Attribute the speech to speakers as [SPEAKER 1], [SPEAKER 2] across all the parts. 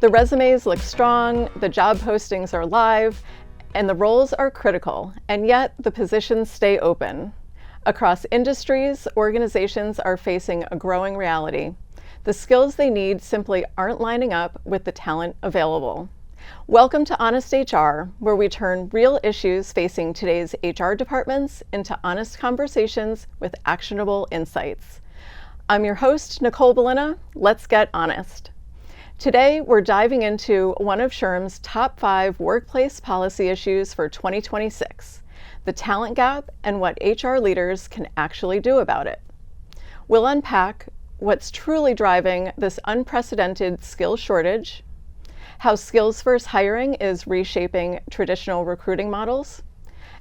[SPEAKER 1] The resumes look strong, the job postings are live, and the roles are critical, and yet the positions stay open. Across industries, organizations are facing a growing reality. The skills they need simply aren't lining up with the talent available. Welcome to Honest HR, where we turn real issues facing today's HR departments into honest conversations with actionable insights. I'm your host, Nicole Belyna. Let's get honest. Today, we're diving into one of SHRM's top 5 workplace policy issues for 2026, the talent gap and what HR leaders can actually do about it. We'll unpack what's truly driving this unprecedented skills shortage, how skills-first hiring is reshaping traditional recruiting models,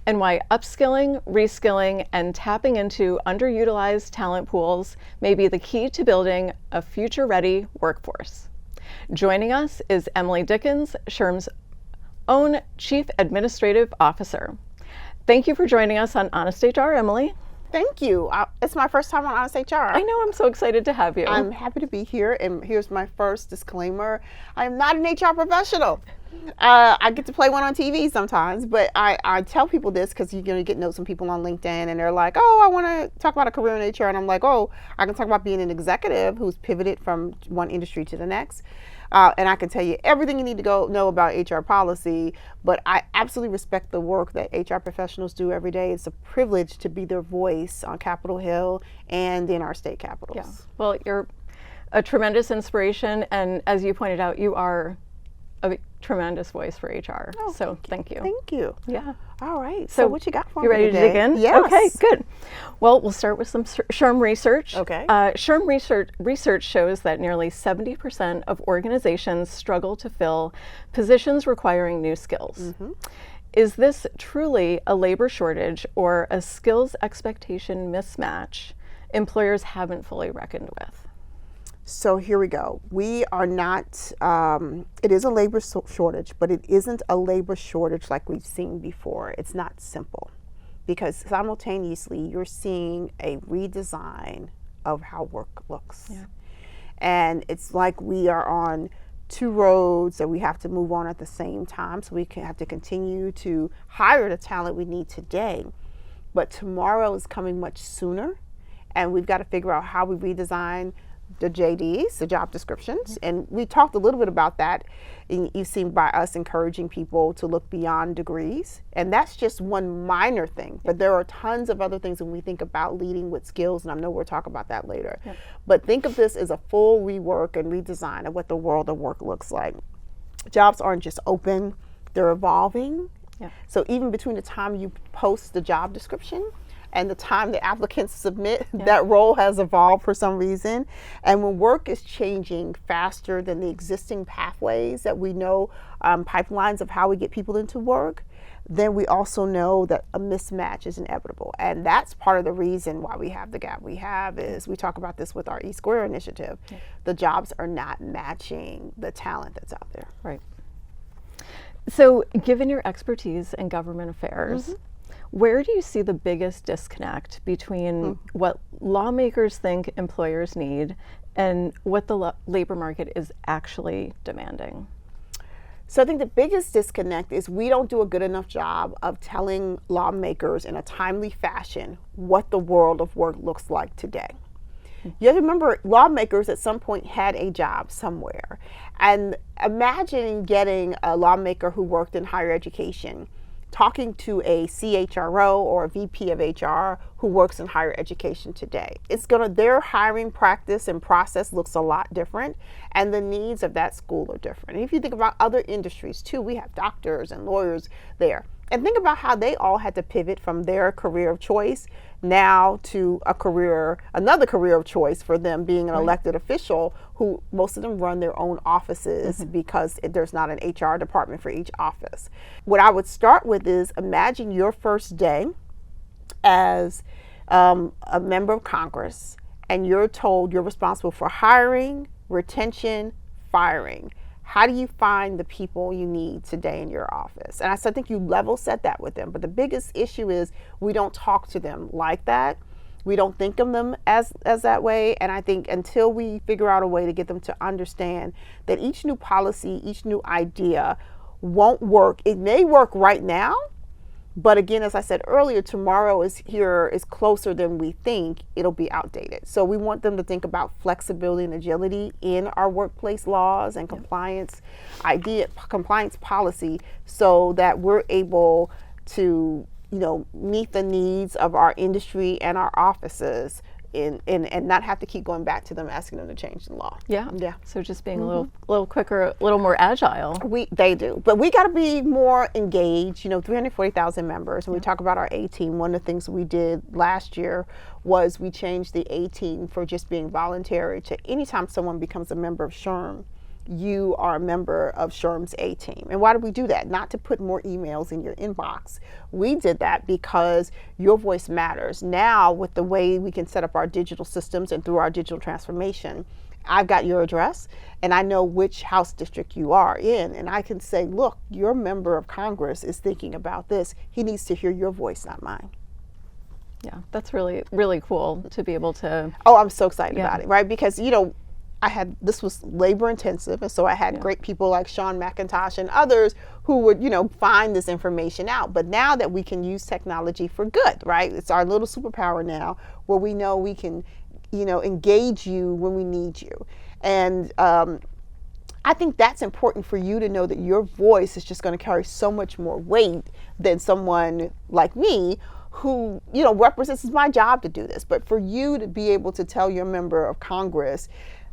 [SPEAKER 1] and why upskilling, reskilling, and tapping into underutilized talent pools may be the key to building a future-ready workforce. Joining us is Emily Dickens, SHRM's own Chief Administrative Officer. Thank you for joining us on Honest HR, Emily.
[SPEAKER 2] Thank you. It's my first time on Honest HR.
[SPEAKER 1] I know, I'm so excited to have you.
[SPEAKER 2] I'm happy to be here, and here's my first disclaimer. I am not an HR professional. I get to play one on TV sometimes, but I tell people this because you're going to get to know some people on LinkedIn, and they're like, oh, I want to talk about a career in HR, and I'm like, oh, I can talk about being an executive who's pivoted from one industry to the next. And I can tell you everything you need to know about HR policy, but I absolutely respect the work that HR professionals do every day. It's a privilege to be their voice on Capitol Hill and in our state capitals.
[SPEAKER 1] Yeah. Well, you're a tremendous inspiration, and as you pointed out, you are a tremendous voice for HR.
[SPEAKER 2] Oh,
[SPEAKER 1] so thank you.
[SPEAKER 2] Thank you.
[SPEAKER 1] Yeah.
[SPEAKER 2] All right. So what you got for me
[SPEAKER 1] You ready
[SPEAKER 2] today?
[SPEAKER 1] to dig in?
[SPEAKER 2] Yes.
[SPEAKER 1] Okay, good. Well, we'll start with some SHRM research.
[SPEAKER 2] Okay.
[SPEAKER 1] SHRM research shows that nearly 70% of organizations struggle to fill positions requiring new skills. Mm-hmm. Is this truly a labor shortage or a skills expectation mismatch employers haven't fully reckoned with?
[SPEAKER 2] So here we go. We are not, it is a labor shortage, but it isn't a labor shortage like we've seen before. It's not simple because simultaneously you're seeing a redesign of how work looks. Yeah. And it's like we are on two roads that we have to move on at the same time. So we can have to continue to hire the talent we need today, but tomorrow is coming much sooner, and we've got to figure out how we redesign the JDs, the job descriptions, and we talked a little bit about that. You've seen by us encouraging people to look beyond degrees, and that's just one minor thing. But there are tons of other things when we think about leading with skills, and I know we'll talk about that later. Yep. But think of this as a full rework and redesign of what the world of work looks like. Jobs aren't just open, they're evolving. Yep. So even between the time you post the job description and the time the applicants submit, that role has evolved for some reason. And when work is changing faster than the existing pathways that we know, pipelines of how we get people into work, then we also know that a mismatch is inevitable. And that's part of the reason why we have the gap we have is, we talk about this with our E-Square initiative, the jobs are not matching the talent that's out there.
[SPEAKER 1] Right. So given your expertise in government affairs, where do you see the biggest disconnect between what lawmakers think employers need and what the labor market is actually demanding?
[SPEAKER 2] So I think the biggest disconnect is we don't do a good enough job of telling lawmakers in a timely fashion what the world of work looks like today. You have to remember, lawmakers at some point had a job somewhere. And imagine getting a lawmaker who worked in higher education talking to a CHRO or a VP of HR who works in higher education today. Their hiring practice and process looks a lot different, and the needs of that school are different. And if you think about other industries too, we have doctors and lawyers there. And think about how they all had to pivot from their career of choice now to another career of choice for them, being an elected official, who most of them run their own offices because there's not an HR department for each office. What I would start with is, imagine your first day as a member of Congress, and you're told you're responsible for hiring, retention, firing. How do you find the people you need today in your office? And I think you level set that with them. But the biggest issue is we don't talk to them like that. We don't think of them as that way. And I think until we figure out a way to get them to understand that each new policy, each new idea won't work. It may work right now, but again, as I said earlier, tomorrow is closer than we think. It'll be outdated. So we want them to think about flexibility and agility in our workplace laws and compliance policy, so that we're able to, meet the needs of our industry and our offices, and not have to keep going back to them, asking them to change the law.
[SPEAKER 1] Yeah. So just being a little quicker, a little more agile.
[SPEAKER 2] They do, but we got to be more engaged. 340,000 members, and we talk about our A team. One of the things we did last year was we changed the A team for just being voluntary to anytime someone becomes a member of SHRM, you are a member of SHRM's A team. And why did we do that? Not to put more emails in your inbox. We did that because your voice matters. Now, with the way we can set up our digital systems and through our digital transformation, I've got your address and I know which House district you are in. And I can say, look, your member of Congress is thinking about this. He needs to hear your voice, not mine.
[SPEAKER 1] Yeah, that's really, really cool to be able to.
[SPEAKER 2] Oh, I'm so excited about it, right? Because, this was labor intensive, and so I had great people like Sean McIntosh and others who would, find this information out. But now that we can use technology for good, right? It's our little superpower now, where we know we can, engage you when we need you. And I think that's important for you to know that your voice is just going to carry so much more weight than someone like me who, represents, it's my job to do this. But for you to be able to tell your member of Congress,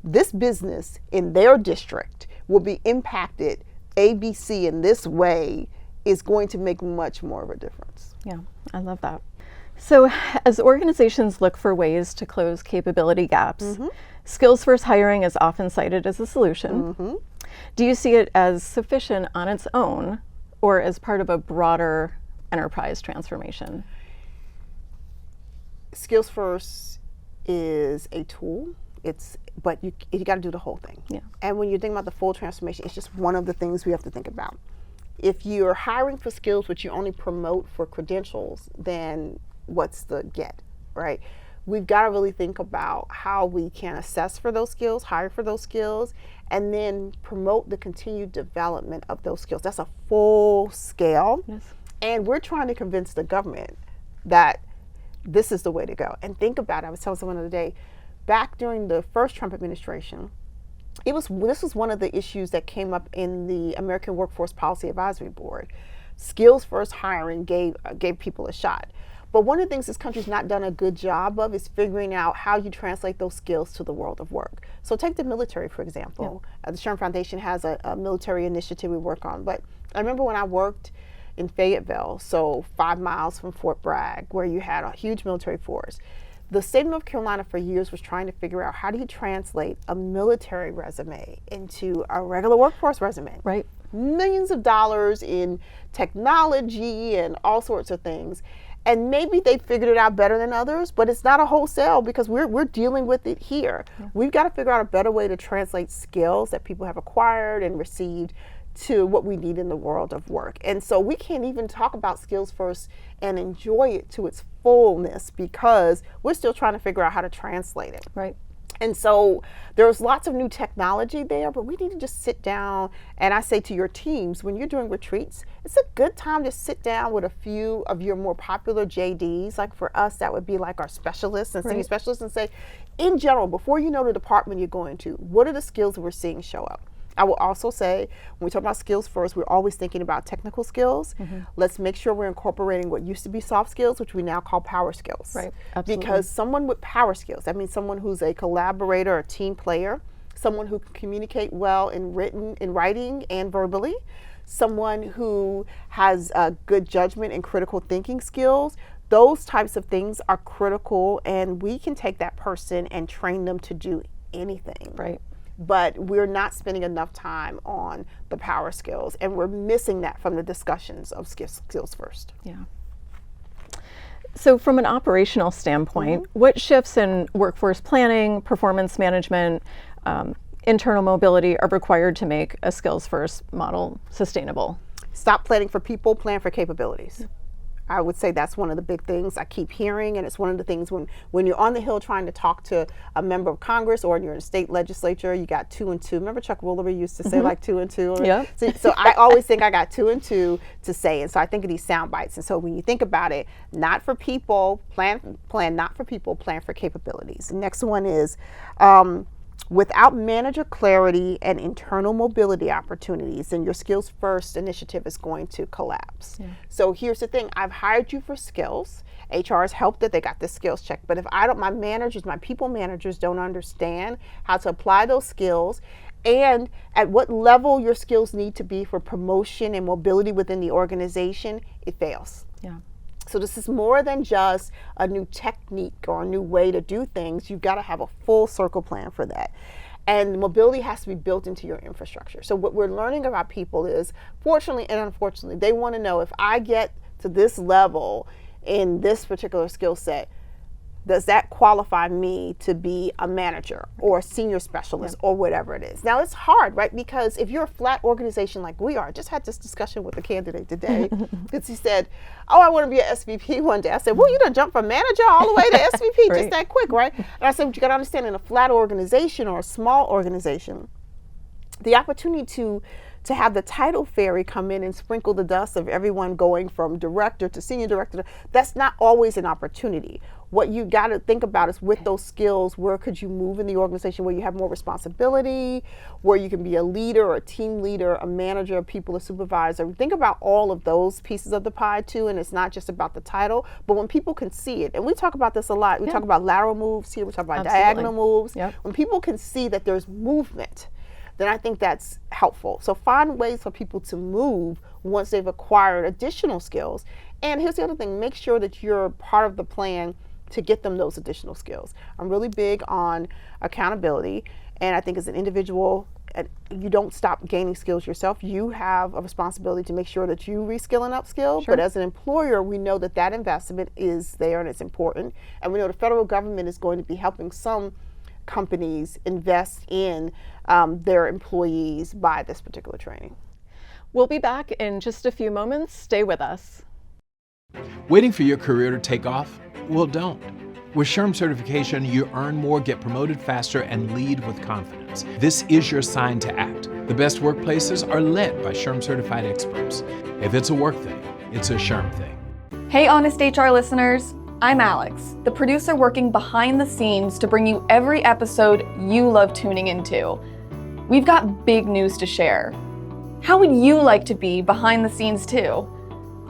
[SPEAKER 2] this business in their district will be impacted ABC in this way, is going to make much more of a difference.
[SPEAKER 1] Yeah, I love that. So as organizations look for ways to close capability gaps, skills first hiring is often cited as a solution. Do you see it as sufficient on its own or as part of a broader enterprise transformation?
[SPEAKER 2] Skills first is a tool. But you got to do the whole thing. Yeah. And when you think about the full transformation, it's just one of the things we have to think about. If you're hiring for skills but you only promote for credentials, then what's the get, right? We've got to really think about how we can assess for those skills, hire for those skills, and then promote the continued development of those skills. That's a full scale. Yes. And we're trying to convince the government that this is the way to go. And think about it. I was telling someone the other day, back during the first Trump administration, this was one of the issues that came up in the American Workforce Policy Advisory Board. Skills first hiring gave people a shot. But one of the things this country's not done a good job of is figuring out how you translate those skills to the world of work. So take the military, for example. The SHRM Foundation has a military initiative we work on. But I remember when I worked in Fayetteville, so 5 miles from Fort Bragg, where you had a huge military force. The state of North Carolina for years was trying to figure out how do you translate a military resume into a regular workforce resume.
[SPEAKER 1] Right.
[SPEAKER 2] Millions of dollars in technology and all sorts of things. And maybe they figured it out better than others, but it's not a wholesale because we're dealing with it here. Yeah. We've got to figure out a better way to translate skills that people have acquired and received to what we need in the world of work. And so we can't even talk about skills first and enjoy it to its fullness because we're still trying to figure out how to translate it.
[SPEAKER 1] Right.
[SPEAKER 2] And so there's lots of new technology there, but we need to just sit down. And I say to your teams, when you're doing retreats, it's a good time to sit down with a few of your more popular JDs. Like for us, that would be like our specialists and senior specialists, and say, in general, before you know the department you're going to, what are the skills we're seeing show up? I will also say, when we talk about skills first, we're always thinking about technical skills. Let's make sure we're incorporating what used to be soft skills, which we now call power skills.
[SPEAKER 1] Right, absolutely.
[SPEAKER 2] Because someone with power skills, that means someone who's a collaborator, a team player, someone who can communicate well in writing and verbally, someone who has good judgment and critical thinking skills. Those types of things are critical, and we can take that person and train them to do anything.
[SPEAKER 1] Right.
[SPEAKER 2] But we're not spending enough time on the power skills, and we're missing that from the discussions of skills first.
[SPEAKER 1] Yeah. So from an operational standpoint, what shifts in workforce planning, performance management, internal mobility are required to make a skills first model sustainable?
[SPEAKER 2] Stop planning for people, plan for capabilities. I would say that's one of the big things I keep hearing, and it's one of the things when you're on the Hill trying to talk to a member of Congress or you're in a state legislature, you got 2 and 2. Remember Chuck Woolery used to say like 2 and 2?
[SPEAKER 1] Yeah.
[SPEAKER 2] So I always think I got 2 and 2 to say, and so I think of these sound bites. And so when you think about it, not for people, plan not for people, plan for capabilities. The next one is, without manager clarity and internal mobility opportunities, then your skills first initiative is going to collapse. Yeah. So here's the thing, I've hired you for skills. HR has helped that they got the skills check. But if my people managers don't understand how to apply those skills and at what level your skills need to be for promotion and mobility within the organization, it fails.
[SPEAKER 1] Yeah.
[SPEAKER 2] So this is more than just a new technique or a new way to do things. You've got to have a full circle plan for that. And mobility has to be built into your infrastructure. So what we're learning about people is, fortunately and unfortunately, they want to know, if I get to this level in this particular skill set, does that qualify me to be a manager or a senior specialist or whatever it is? Now, it's hard, right? Because if you're a flat organization like we are, I just had this discussion with a candidate today because he said, oh, I want to be an SVP one day. I said, well, you done jumped from manager all the way to SVP
[SPEAKER 1] Right.
[SPEAKER 2] just that quick, right? And I said, what you got to understand, in a flat organization or a small organization, the opportunity to have the title fairy come in and sprinkle the dust of everyone going from director to senior director, that's not always an opportunity. What you got to think about is, with those skills, where could you move in the organization where you have more responsibility, where you can be a leader or a team leader, a manager, a people, a supervisor. Think about all of those pieces of the pie too, and it's not just about the title, but when people can see it, and we talk about this a lot, we talk about lateral moves here, we talk about diagonal moves. Yep. When people can see that there's movement, then I think that's helpful. So find ways for people to move once they've acquired additional skills. And here's the other thing, make sure that you're part of the plan to get them those additional skills. I'm really big on accountability, and I think as an individual, you don't stop gaining skills yourself. You have a responsibility to make sure that you reskill and upskill, but as an employer, we know that that investment is there and it's important. And we know the federal government is going to be helping some companies invest in their employees by this particular training.
[SPEAKER 1] We'll be back in just a few moments. Stay with us.
[SPEAKER 3] Waiting for your career to take off? Well, don't. With SHRM certification, you earn more, get promoted faster, and lead with confidence. This is your sign to act. The best workplaces are led by SHRM certified experts. If it's a work thing, it's a SHRM thing.
[SPEAKER 4] Hey, Honest HR listeners. I'm Alex, the producer working behind the scenes to bring you every episode you love tuning into. We've got big news to share. How would you like to be behind the scenes too?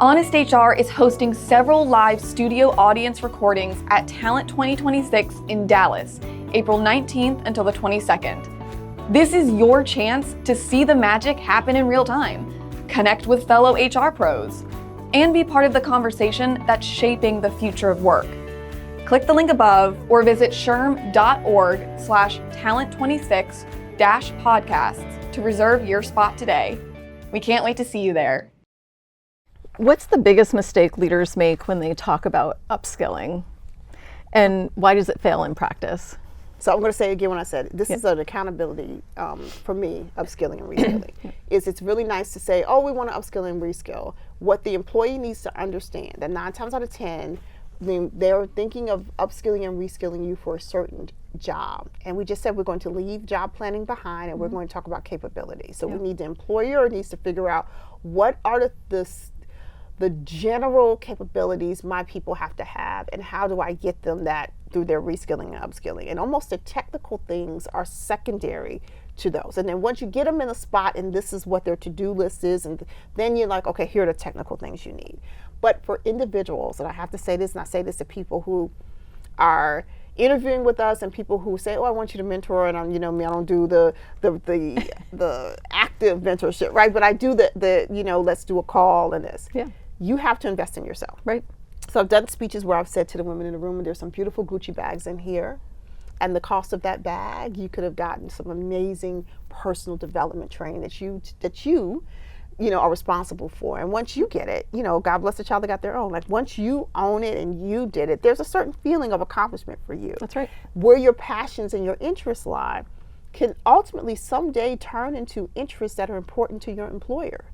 [SPEAKER 4] Honest HR is hosting several live studio audience recordings at Talent 2026 in Dallas, April 19th until the 22nd. This is your chance to see the magic happen in real time, connect with fellow HR pros, and be part of the conversation that's shaping the future of work. Click the link above or visit shrm.org/talent26-podcasts to reserve your spot today. We can't wait to see you there.
[SPEAKER 1] What's the biggest mistake leaders make when they talk about upskilling? And why does it fail in practice?
[SPEAKER 2] So I'm going to say again what I said. This is an accountability for me, upskilling and reskilling. It's really nice to say, oh, we want to upskill and reskill. What the employee needs to understand, that 9 times out of 10, they're thinking of upskilling and reskilling you for a certain job. And we just said we're going to leave job planning behind, and we're going to talk about capability. So we need, the employer needs to figure out, what are the general capabilities my people have to have, and how do I get them that through their reskilling and upskilling? And almost the technical things are secondary to those. And then once you get them in a spot and this is what their to-do list is, and then you're like, okay, here are the technical things you need. But for individuals, and I have to say this, and I say this to people who are interviewing with us and people who say, oh, I want you to mentor, and I don't do the active mentorship, right? But I do the let's do a call and this. Yeah. You have to invest in yourself.
[SPEAKER 1] Right.
[SPEAKER 2] So I've done speeches where I've said to the women in the room, there's some beautiful Gucci bags in here, and the cost of that bag, you could have gotten some amazing personal development training that you are responsible for. And once you get it, God bless the child that got their own. Like, once you own it and you did it, there's a certain feeling of accomplishment for you.
[SPEAKER 1] That's right.
[SPEAKER 2] Where your passions and your interests lie, can ultimately someday turn into interests that are important to your employer.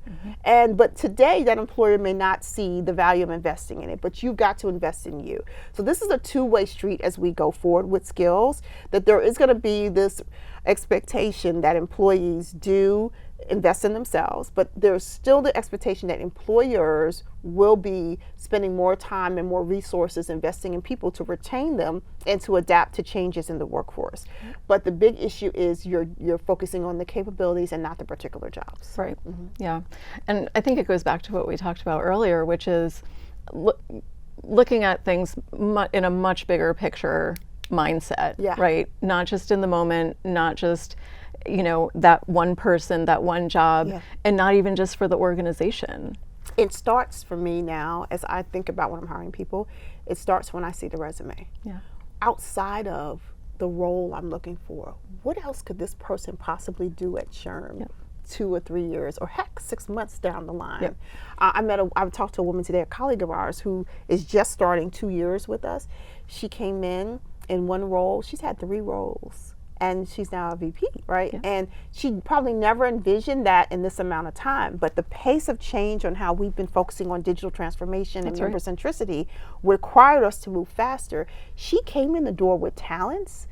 [SPEAKER 2] But today that employer may not see the value of investing in it, but you've got to invest in you. So this is a two-way street as we go forward with skills, that there is going to be this expectation that employees do invest in themselves, but there's still the expectation that employers will be spending more time and more resources investing in people to retain them and to adapt to changes in the workforce. But the big issue is you're focusing on the capabilities and not the particular jobs.
[SPEAKER 1] Right. Yeah. And I think it goes back to what we talked about earlier, which is looking at things in a much bigger picture mindset, right? Not just in the moment, not just, you know, that one person, that one job, and not even just for the organization.
[SPEAKER 2] It starts for me now, as I think about when I'm hiring people, it starts when I see the resume. Outside of the role I'm looking for, what else could this person possibly do at SHRM 2 or 3 years, or heck, 6 months down the line? I talked to a woman today, a colleague of ours, who is just starting 2 years with us. She came in one role. She's had 3 roles, and she's now a VP, right? And she probably never envisioned that in this amount of time, but the pace of change on how we've been focusing on digital transformation and member centricity required us to move faster. She came in the door with talents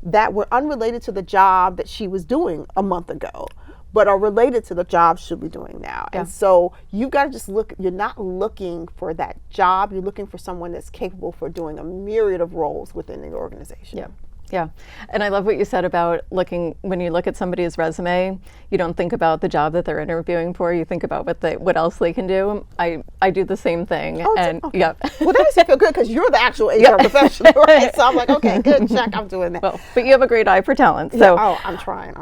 [SPEAKER 2] that were unrelated to the job that she was doing a month ago, but are related to the job she'll be doing now. And so you've got to just look, you're not looking for that job, you're looking for someone that's capable for doing a myriad of roles within the organization.
[SPEAKER 1] Yeah, and I love what you said about when you look at somebody's resume, you don't think about the job that they're interviewing for, you think about what else they can do. I do the same thing.
[SPEAKER 2] Well, that makes me feel good, because you're the actual HR professional, right? So I'm like, okay, good, check, I'm doing that.
[SPEAKER 1] Well, but you have a great eye for talent. So
[SPEAKER 2] I'm trying.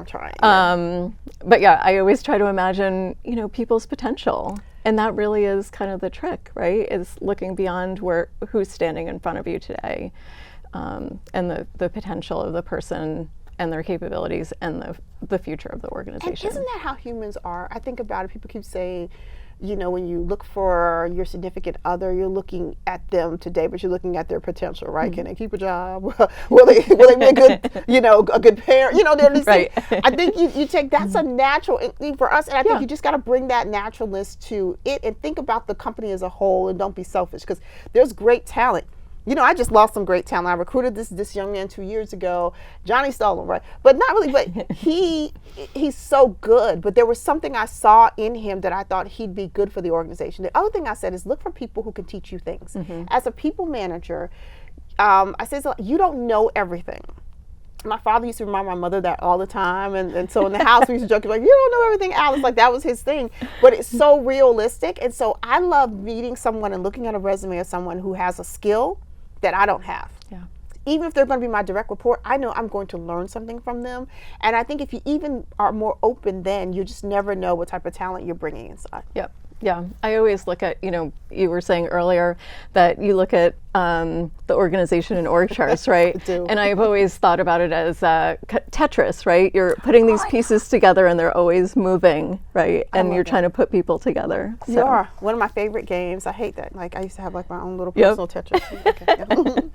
[SPEAKER 1] But yeah, I always try to imagine, you know, people's potential. And that really is kind of the trick, right? Is looking beyond who's standing in front of you today. And the potential of the person and their capabilities and the future of the organization.
[SPEAKER 2] And isn't that how humans are? I think about it, people keep saying, you know, when you look for your significant other, you're looking at them today, but you're looking at their potential, right? Can they keep a job? Will they be a good, you know, a good parent? You know, they're these things. I think you take, that's a natural thing for us, and I think you just got to bring that naturalness to it and think about the company as a whole, and don't be selfish, because there's great talent. You know, I just lost some great talent. I recruited this young man 2 years ago. Johnny stole him, right? But not really, but he's so good. But there was something I saw in him that I thought he'd be good for the organization. The other thing I said is look for people who can teach you things. As a people manager, I say you don't know everything. My father used to remind my mother that all the time, and so in the house we used to joke like, you don't know everything, Alice, like that was his thing. But it's so realistic, and so I love meeting someone and looking at a resume of someone who has a skill that I don't have. Even if they're going to be my direct report, I know I'm going to learn something from them. And I think if you even are more open, then you just never know what type of talent you're bringing inside.
[SPEAKER 1] Yeah, I always look at, you know, you were saying earlier that you look at the organization and org charts, right?
[SPEAKER 2] I do.
[SPEAKER 1] And I've always thought about it as Tetris, right? You're putting these pieces together and they're always moving, right? And you're trying to put people together. So.
[SPEAKER 2] You are. One of my favorite games. I hate that. Like, I used to have like my own little personal Tetris.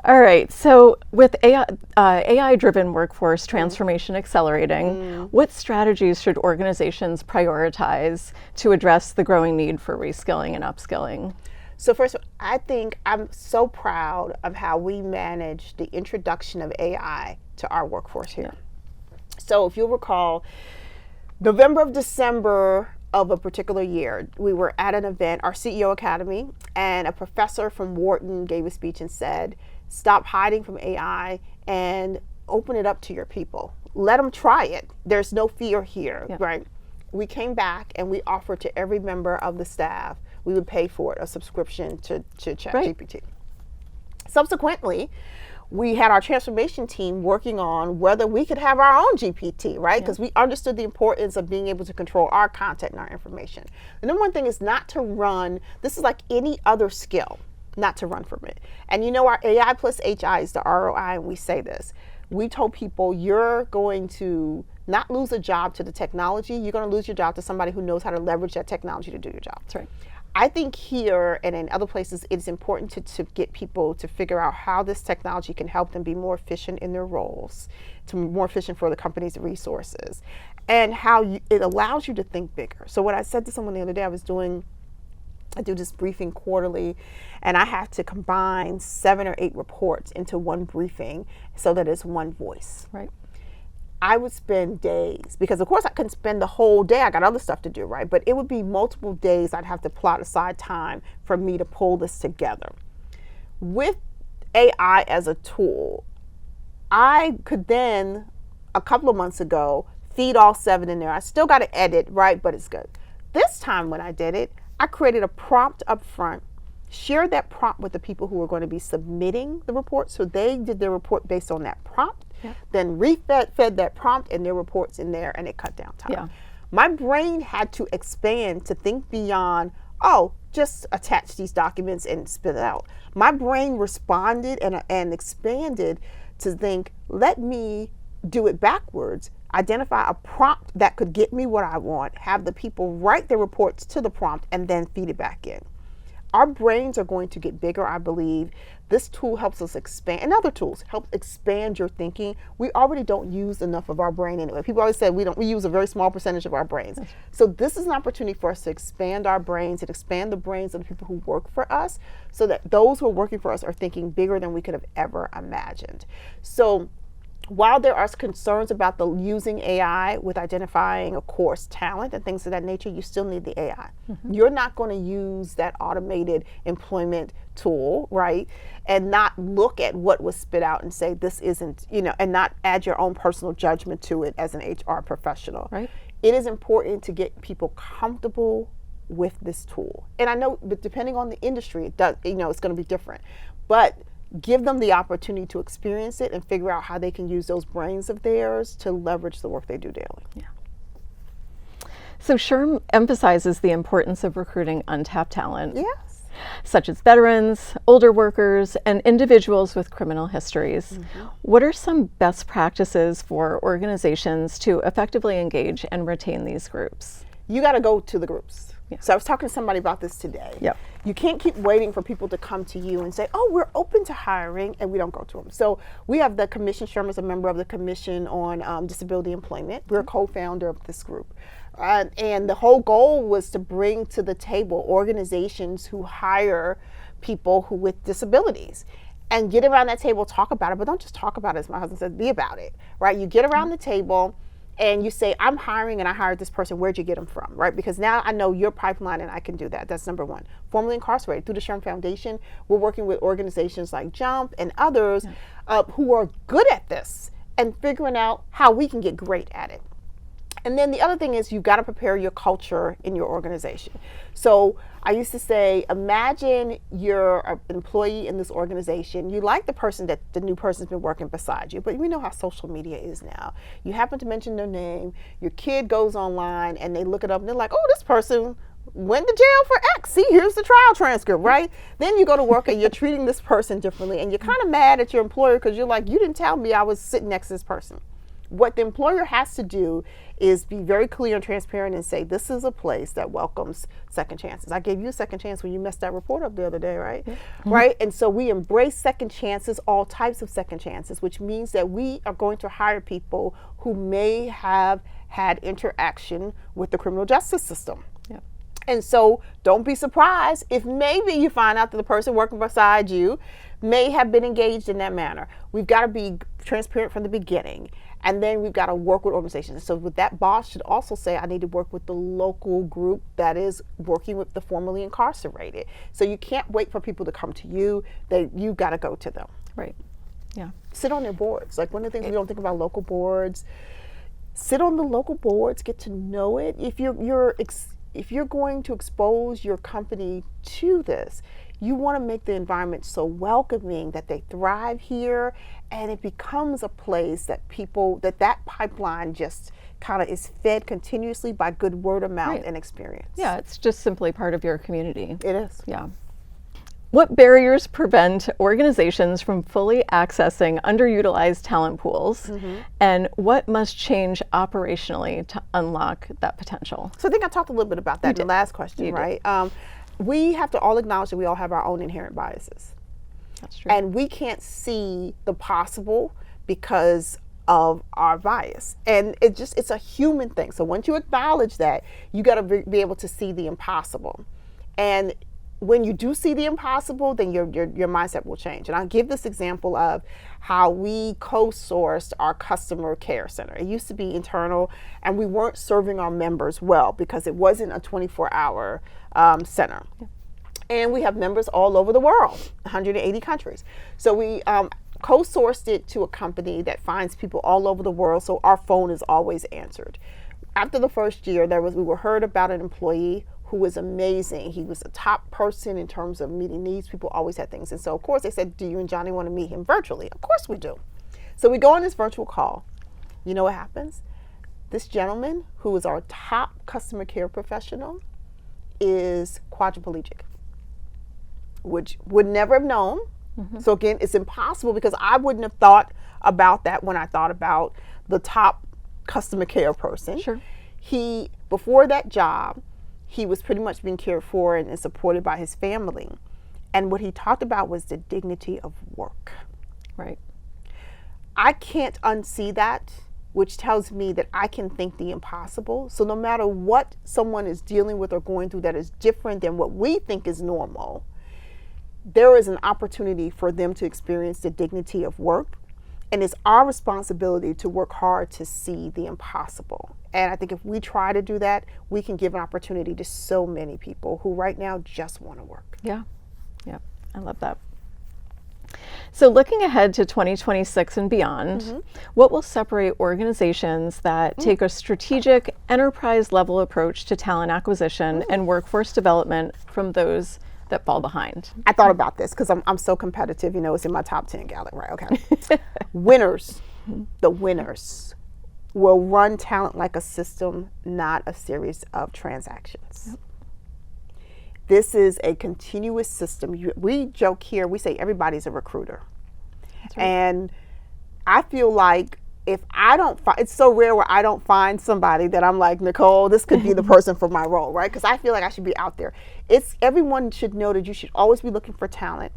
[SPEAKER 1] All right, so with AI-driven workforce transformation accelerating, what strategies should organizations prioritize to address the growing need for reskilling and upskilling?
[SPEAKER 2] So first, I think I'm so proud of how we managed the introduction of AI to our workforce here. So if you'll recall, December of a particular year, we were at an event, our CEO Academy, and a professor from Wharton gave a speech and said, stop hiding from AI and open it up to your people. Let them try it. There's no fear here, right? We came back and we offered to every member of the staff, we would pay for it, a subscription to ChatGPT. Subsequently, we had our transformation team working on whether we could have our own GPT, right? Because we understood the importance of being able to control our content and our information. The number one thing is not to run, this is like any other skill, not to run from it. And you know, our AI plus HI is the ROI, and we say this. We told people you're going to not lose a job to the technology, you're going to lose your job to somebody who knows how to leverage that technology to do your job.
[SPEAKER 1] That's right.
[SPEAKER 2] I think here and in other places, it's important to get people to figure out how this technology can help them be more efficient in their roles, to be more efficient for the company's resources, and how it allows you to think bigger. So what I said to someone the other day, I do this briefing quarterly, and I have to combine 7 or 8 reports into one briefing so that it's one voice.
[SPEAKER 1] Right.
[SPEAKER 2] I would spend days, because of course I couldn't spend the whole day, I got other stuff to do, right? But it would be multiple days I'd have to plot aside time for me to pull this together. With AI as a tool, I could then, a couple of months ago, feed all 7 in there. I still got to edit, right? But it's good. This time when I did it, I created a prompt up front, shared that prompt with the people who were going to be submitting the report. So they did their report based on that prompt, then fed that prompt and their reports in there, and it cut down time.
[SPEAKER 1] Yeah.
[SPEAKER 2] My brain had to expand to think beyond, just attach these documents and spit it out. My brain responded and expanded to think, let me do it backwards, identify a prompt that could get me what I want, have the people write their reports to the prompt, and then feed it back in. Our brains are going to get bigger, I believe. This tool helps us expand, and other tools help expand your thinking. We already don't use enough of our brain anyway. People always say we use a very small percentage of our brains. So this is an opportunity for us to expand our brains and expand the brains of the people who work for us, so that those who are working for us are thinking bigger than we could have ever imagined. So while there are concerns about using AI with identifying, of course, talent and things of that nature, you still need the AI. You're not going to use that automated employment tool, right, and not look at what was spit out and say this isn't, and not add your own personal judgment to it as an HR professional.
[SPEAKER 1] Right.
[SPEAKER 2] It is important to get people comfortable with this tool. And I know, but depending on the industry, it does, it's going to be different. But give them the opportunity to experience it and figure out how they can use those brains of theirs to leverage the work they do daily.
[SPEAKER 1] Yeah. So SHRM emphasizes the importance of recruiting untapped talent.
[SPEAKER 2] Yes.
[SPEAKER 1] Such as veterans, older workers, and individuals with criminal histories. What are some best practices for organizations to effectively engage and retain these groups?
[SPEAKER 2] You got to go to the groups.
[SPEAKER 1] Yeah.
[SPEAKER 2] So I was talking to somebody about this today.
[SPEAKER 1] Yep.
[SPEAKER 2] You can't keep waiting for people to come to you and say, we're open to hiring, and we don't go to them. So we have the commission. SHRM is a member of the Commission on Disability Employment. We're a co-founder of this group. And the whole goal was to bring to the table organizations who hire people with disabilities, and get around that table, talk about it, but don't just talk about it, as my husband said, be about it, right? You get around the table and you say, I'm hiring and I hired this person, where'd you get them from, right? Because now I know your pipeline and I can do that. That's number one. Formerly incarcerated. Through the SHRM Foundation, we're working with organizations like JUMP and others who are good at this and figuring out how we can get great at it. And then the other thing is you've got to prepare your culture in your organization. So I used to say, imagine you're an employee in this organization. You like the person that the new person's been working beside you, but we know how social media is now. You happen to mention their name, your kid goes online and they look it up and they're like, this person went to jail for X. See, here's the trial transcript, right? Then you go to work and you're treating this person differently, and you're kind of mad at your employer because you're like, you didn't tell me I was sitting next to this person. What the employer has to do is be very clear and transparent and say, this is a place that welcomes second chances. I gave you a second chance when you messed that report up the other day, right? Right? And so we embrace second chances, all types of second chances, which means that we are going to hire people who may have had interaction with the criminal justice system. And so don't be surprised if maybe you find out that the person working beside you may have been engaged in that manner. We've got to be transparent from the beginning. And then we've got to work with organizations. So with that, boss should also say, I need to work with the local group that is working with the formerly incarcerated. So you can't wait for people to come to you. You've got to go to them.
[SPEAKER 1] Right. Yeah.
[SPEAKER 2] Sit on their boards. Like, one of the things we don't think about local boards, sit on the local boards, get to know it. If you're going to expose your company to this, you want to make the environment so welcoming that they thrive here, and it becomes a place that that pipeline just kind of is fed continuously by good word of mouth and experience.
[SPEAKER 1] Yeah, it's just simply part of your community.
[SPEAKER 2] It is.
[SPEAKER 1] Yeah. What barriers prevent organizations from fully accessing underutilized talent pools, and what must change operationally to unlock that potential?
[SPEAKER 2] So I think I talked a little bit about that in the last question, right? we have to all acknowledge that we all have our own inherent biases.
[SPEAKER 1] That's true.
[SPEAKER 2] And we can't see the possible because of our bias. And it's a human thing. So once you acknowledge that, you got to be able to see the impossible. And when you do see the impossible, then your mindset will change. And I'll give this example of how we co-sourced our customer care center. It used to be internal, and we weren't serving our members well because it wasn't a 24-hour center. Yeah. And we have members all over the world, 180 countries. So we co-sourced it to a company that finds people all over the world, so our phone is always answered. After the first year, we were heard about an employee who was amazing. He was a top person in terms of meeting needs. People always had things. And so, of course, they said, do you and Johnny want to meet him virtually? Of course we do. So we go on this virtual call. You know what happens? This gentleman, who is our top customer care professional, is quadriplegic, which would never have known. Mm-hmm. So again, it's impossible because I wouldn't have thought about that when I thought about the top customer care person.
[SPEAKER 1] Sure.
[SPEAKER 2] Before that job, he was pretty much being cared for and supported by his family. And what he talked about was the dignity of work.
[SPEAKER 1] Right.
[SPEAKER 2] I can't unsee that, which tells me that I can think the impossible. So no matter what someone is dealing with or going through that is different than what we think is normal, there is an opportunity for them to experience the dignity of work. And it's our responsibility to work hard to see the impossible. And I think if we try to do that, we can give an opportunity to so many people who right now just want to work.
[SPEAKER 1] Yeah, I love that. So looking ahead to 2026 and beyond, mm-hmm. what will separate organizations that mm-hmm. take a strategic enterprise-level approach to talent acquisition mm-hmm. and workforce development from those that fall behind?
[SPEAKER 2] I thought about this because I'm so competitive, it's in my top 10 gallery, right? Okay. Winners, the winners will run talent like a system, not a series of transactions. Yep. This is a continuous system. We joke here, we say everybody's a recruiter. That's right. And I feel like if I don't find, it's so rare where I don't find somebody that I'm like, Nicole, this could be the person for my role, right? Because I feel like I should be out there. Everyone should know that you should always be looking for talent,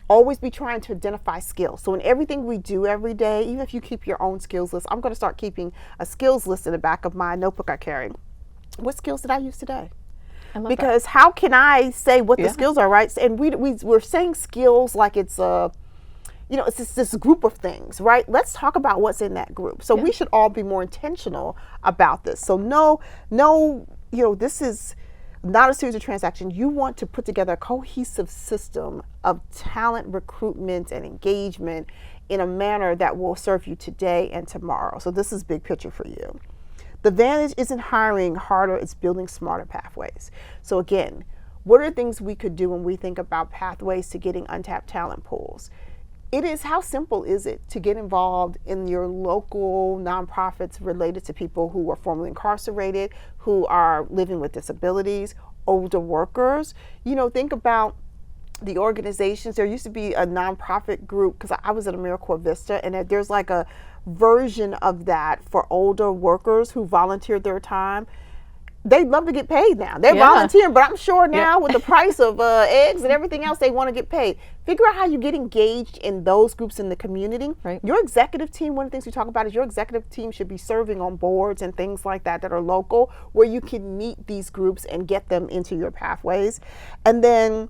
[SPEAKER 2] always be trying to identify skills. So in everything we do every day, even if you keep your own skills list, I'm going to start keeping a skills list in the back of my notebook I carry. What skills did I use today? Because that. How can I say what the skills are, right? And we're saying skills like it's it's this group of things, right? Let's talk about what's in that group. So we should all be more intentional about this. So this is not a series of transactions. You want to put together a cohesive system of talent recruitment and engagement in a manner that will serve you today and tomorrow. So this is big picture for you. The advantage isn't hiring harder, it's building smarter pathways. So again, what are things we could do when we think about pathways to getting untapped talent pools? It is, how simple is it to get involved in your local nonprofits related to people who are formerly incarcerated, who are living with disabilities, older workers? Think about the organizations. There used to be a nonprofit group, because I was at AmeriCorps Vista, and there's like a version of that for older workers who volunteered their time. They'd love to get paid now. They're volunteering, but I'm sure now with the price of eggs and everything else, they want to get paid. Figure out how you get engaged in those groups in the community.
[SPEAKER 1] Right.
[SPEAKER 2] Your executive team, one of the things we talk about is your executive team should be serving on boards and things like that are local, where you can meet these groups and get them into your pathways. And then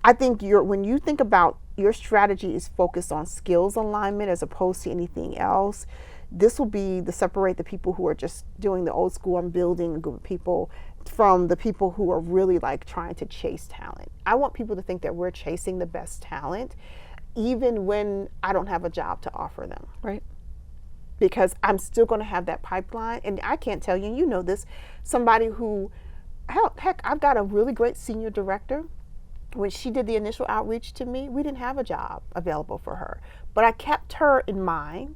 [SPEAKER 2] I think when you think about your strategy is focused on skills alignment as opposed to anything else, this will be separate the people who are just doing the old school, I'm building a group of people, from the people who are really like trying to chase talent. I want people to think that we're chasing the best talent, even when I don't have a job to offer them.
[SPEAKER 1] Right.
[SPEAKER 2] Because I'm still going to have that pipeline. And I can't tell you, you know this, somebody who, heck, I've got a really great senior director. When she did the initial outreach to me, we didn't have a job available for her. But I kept her in mind.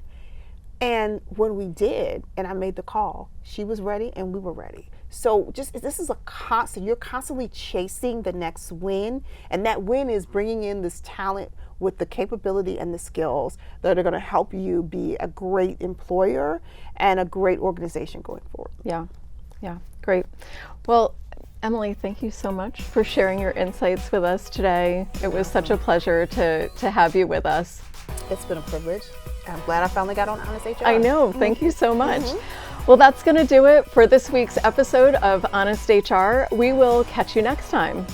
[SPEAKER 2] And when we did, and I made the call, she was ready and we were ready. So this is a constant, you're constantly chasing the next win. And that win is bringing in this talent with the capability and the skills that are going to help you be a great employer and a great organization going forward.
[SPEAKER 1] Yeah, great. Well, Emily, thank you so much for sharing your insights with us today. It was such a pleasure to have you with us.
[SPEAKER 2] It's been a privilege. I'm glad I finally got on Honest HR.
[SPEAKER 1] I know. Thank you so much. Well, that's going to do it for this week's episode of Honest HR. We will catch you next time.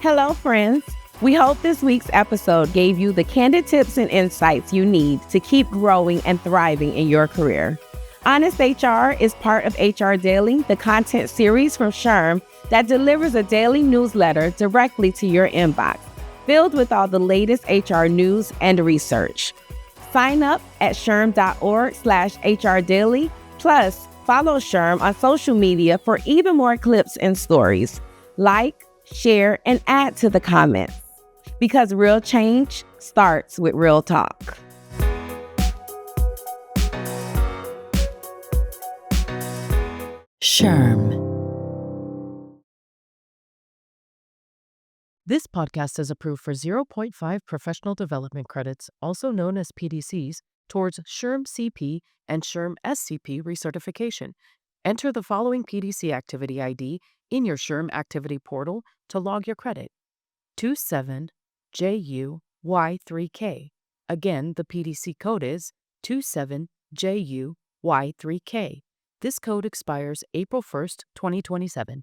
[SPEAKER 5] Hello, friends. We hope this week's episode gave you the candid tips and insights you need to keep growing and thriving in your career. Honest HR is part of HR Daily, the content series from SHRM that delivers a daily newsletter directly to your inbox, filled with all the latest HR news and research. Sign up at shrm.org/HRdaily. Plus, follow SHRM on social media for even more clips and stories. Like, share, and add to the comments. Because real change starts with real talk.
[SPEAKER 6] SHRM. This podcast is approved for 0.5 professional development credits, also known as PDCs, towards SHRM-SCP and SHRM-SCP recertification. Enter the following PDC activity ID in your SHRM activity portal to log your credit. 27JUY3K. Again, the PDC code is 27JUY3K. This code expires April 1st, 2027.